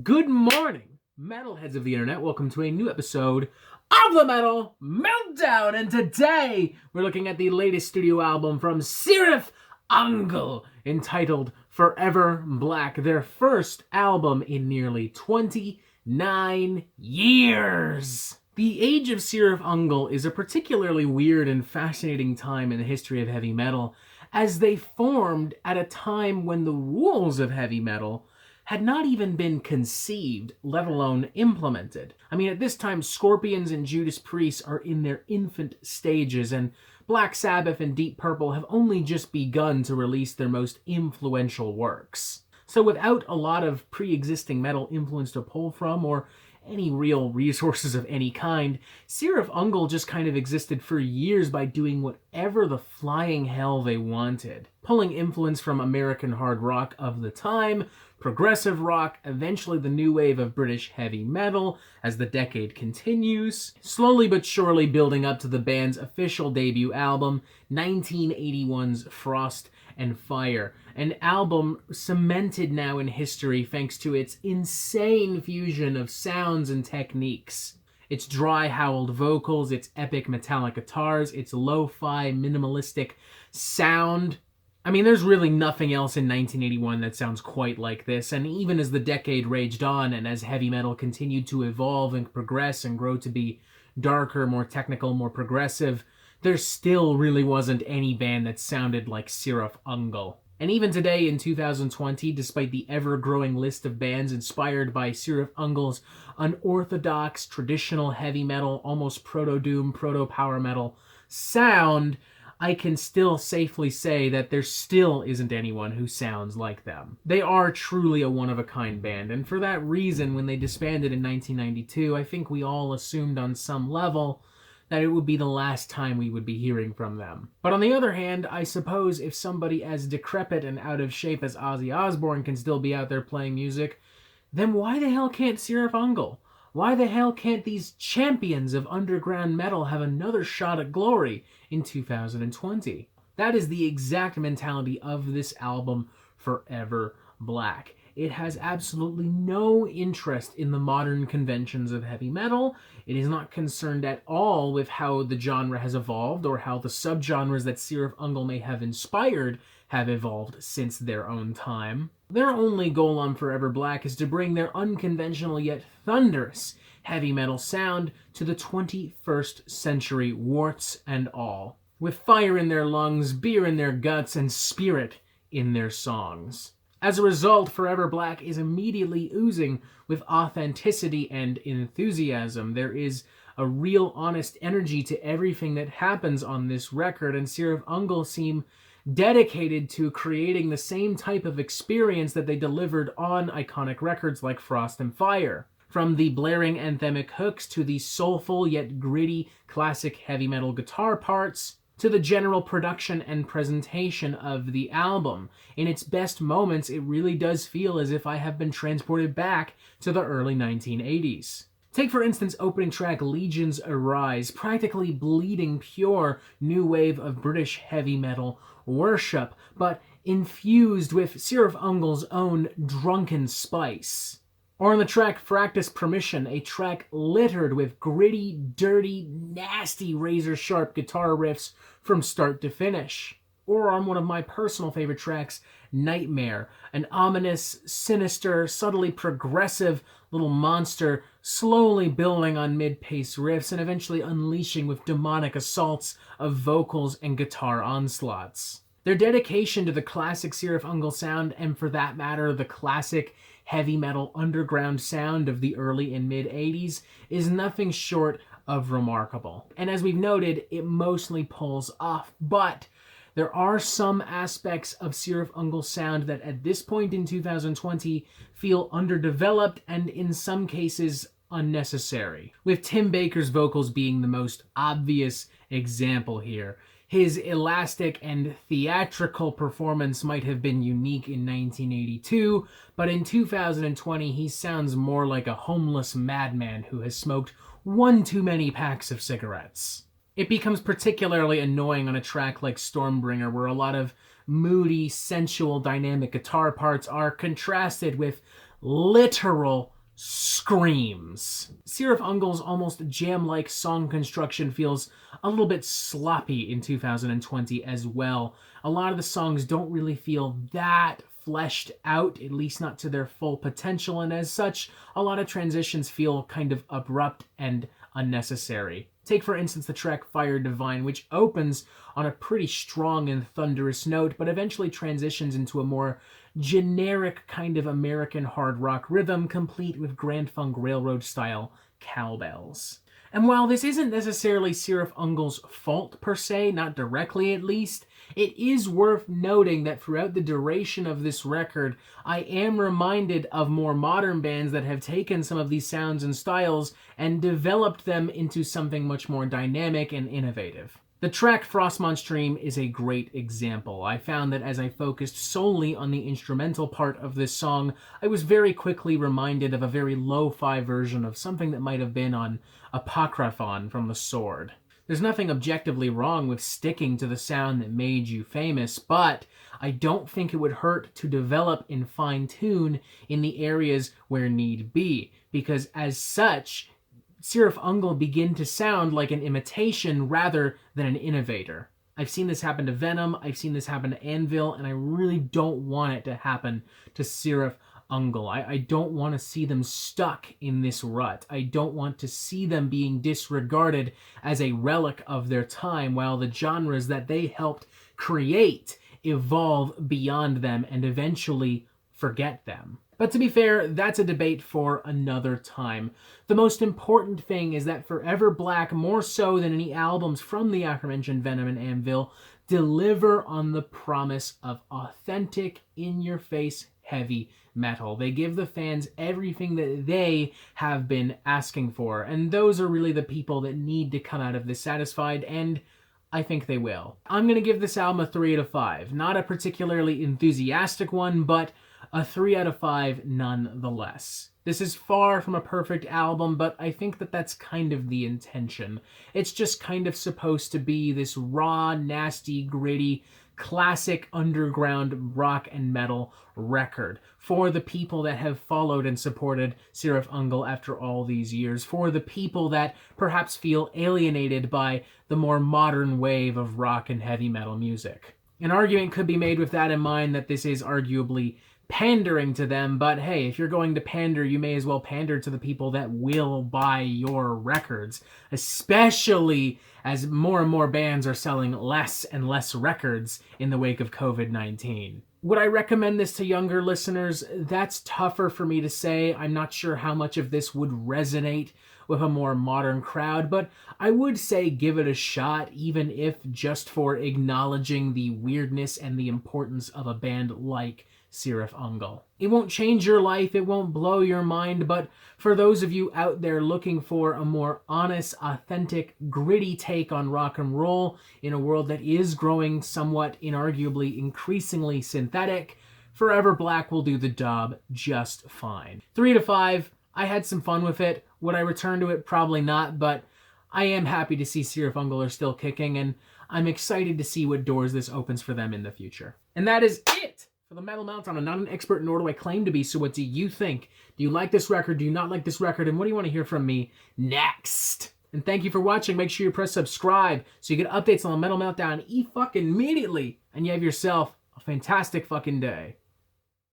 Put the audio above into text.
Good morning, metalheads of the internet. Welcome to a new episode of the Metal Meltdown. And today we're looking at the latest studio album from Cirith Ungol, entitled Forever Black, their first album in nearly 29 years. The age of Cirith Ungol is a particularly weird and fascinating time in the history of heavy metal, as they formed at a time when the rules of heavy metal had not even been conceived, let alone implemented. I mean, at this time, Scorpions and Judas Priest are in their infant stages, and Black Sabbath and Deep Purple have only just begun to release their most influential works. So without a lot of pre-existing metal influence to pull from, or any real resources of any kind, Cirith Ungol just kind of existed for years by doing whatever the flying hell they wanted, pulling influence from American hard rock of the time, progressive rock, eventually the new wave of British heavy metal as the decade continues, slowly but surely building up to the band's official debut album, 1981's Frost and Fire, an album cemented now in history thanks to its insane fusion of sounds and techniques. Its dry, howled vocals, its epic metallic guitars, its lo-fi, minimalistic sound. I mean, there's really nothing else in 1981 that sounds quite like this, and even as the decade raged on and as heavy metal continued to evolve and progress and grow to be darker, more technical, more progressive, there still really wasn't any band that sounded like Cirith Ungol. And even today in 2020, despite the ever-growing list of bands inspired by Cirith Ungol's unorthodox, traditional heavy metal, almost proto-doom, proto-power metal sound, I can still safely say that there still isn't anyone who sounds like them. They are truly a one-of-a-kind band, and for that reason, when they disbanded in 1992, I think we all assumed on some level that it would be the last time we would be hearing from them. But on the other hand, I suppose if somebody as decrepit and out of shape as Ozzy Osbourne can still be out there playing music, then why the hell can't Cirith Ungol? Why the hell can't these champions of underground metal have another shot at glory in 2020? That is the exact mentality of this album, Forever Black. It has absolutely no interest in the modern conventions of heavy metal. It is not concerned at all with how the genre has evolved or how the subgenres that Cirith Ungol may have inspired have evolved since their own time. Their only goal on Forever Black is to bring their unconventional yet thunderous heavy metal sound to the 21st century, warts and all, with fire in their lungs, beer in their guts, and spirit in their songs. As a result, Forever Black is immediately oozing with authenticity and enthusiasm. There is a real honest energy to everything that happens on this record, and Cirith Ungol seem dedicated to creating the same type of experience that they delivered on iconic records like Frost and Fire. From the blaring anthemic hooks to the soulful yet gritty classic heavy metal guitar parts, to the general production and presentation of the album. In its best moments, it really does feel as if I have been transported back to the early 1980s. Take, for instance, opening track Legions Arise, practically bleeding pure new wave of British heavy metal worship, but infused with Cirith Ungol's own drunken spice. Or on the track Fractus Permission, a track littered with gritty, dirty, nasty, razor-sharp guitar riffs from start to finish. Or on one of my personal favorite tracks, Nightmare, an ominous, sinister, subtly progressive little monster slowly building on mid-pace riffs and eventually unleashing with demonic assaults of vocals and guitar onslaughts. Their dedication to the classic Cirith Ungol sound, and for that matter, the classic heavy metal underground sound of the early and mid-80s, is nothing short of remarkable. And as we've noted, it mostly pulls off, but there are some aspects of Cirith Ungol's sound that at this point in 2020 feel underdeveloped and in some cases unnecessary, with Tim Baker's vocals being the most obvious example here. His elastic and theatrical performance might have been unique in 1982, but in 2020 he sounds more like a homeless madman who has smoked one too many packs of cigarettes. It becomes particularly annoying on a track like Stormbringer, where a lot of moody, sensual, dynamic guitar parts are contrasted with literal screams. Cirith Ungol's almost jam-like song construction feels a little bit sloppy in 2020 as well. A lot of the songs don't really feel that fleshed out, at least not to their full potential, and as such, a lot of transitions feel kind of abrupt and unnecessary. Take, for instance, the track Fire Divine, which opens on a pretty strong and thunderous note, but eventually transitions into a more generic kind of American hard rock rhythm, complete with Grand Funk Railroad-style cowbells. And while this isn't necessarily Cirith Ungol's fault per se, not directly at least, it is worth noting that throughout the duration of this record, I am reminded of more modern bands that have taken some of these sounds and styles and developed them into something much more dynamic and innovative. The track Frostmonstream is a great example. I found that as I focused solely on the instrumental part of this song, I was very quickly reminded of a very lo-fi version of something that might have been on Apocryphon from The Sword. There's nothing objectively wrong with sticking to the sound that made you famous, but I don't think it would hurt to develop and fine-tune in the areas where need be, because as such, Cirith Ungol begin to sound like an imitation rather than an innovator. I've seen this happen to Venom, I've seen this happen to Anvil, and I really don't want it to happen to Cirith Ungol. I don't want to see them stuck in this rut. I don't want to see them being disregarded as a relic of their time while the genres that they helped create evolve beyond them and eventually forget them. But to be fair, that's a debate for another time. The most important thing is that Forever Black, more so than any albums from the aforementioned Venom and Anvil, deliver on the promise of authentic, in-your-face, heavy metal. They give the fans everything that they have been asking for, and those are really the people that need to come out of this satisfied, and I think they will. I'm going to give this album a 3 out of 5. Not a particularly enthusiastic one, but a 3 out of 5 nonetheless. This is far from a perfect album, but I think that that's kind of the intention. It's just kind of supposed to be this raw, nasty, gritty, classic underground rock and metal record for the people that have followed and supported Cirith Ungol after all these years, for the people that perhaps feel alienated by the more modern wave of rock and heavy metal music. An argument could be made with that in mind that this is arguably pandering to them, but hey, if you're going to pander, you may as well pander to the people that will buy your records, especially as more and more bands are selling less and less records in the wake of COVID-19. Would I recommend this to younger listeners? That's tougher for me to say. I'm not sure how much of this would resonate with a more modern crowd, but I would say give it a shot, even if just for acknowledging the weirdness and the importance of a band like Cirith Ungol. It won't change your life, it won't blow your mind, but for those of you out there looking for a more honest, authentic, gritty take on rock and roll in a world that is growing somewhat, inarguably, increasingly synthetic, Forever Black will do the job just fine. 3 to 5, I had some fun with it. Would I return to it? Probably not, but I am happy to see Cirith Ungol are still kicking, and I'm excited to see what doors this opens for them in the future. And that is it for the Metal Meltdown. I'm not an expert, nor do I claim to be, so what do you think? Do you like this record? Do you not like this record? And what do you want to hear from me next? And thank you for watching. Make sure you press subscribe so you get updates on the Metal Meltdown immediately. And you have yourself a fantastic fucking day.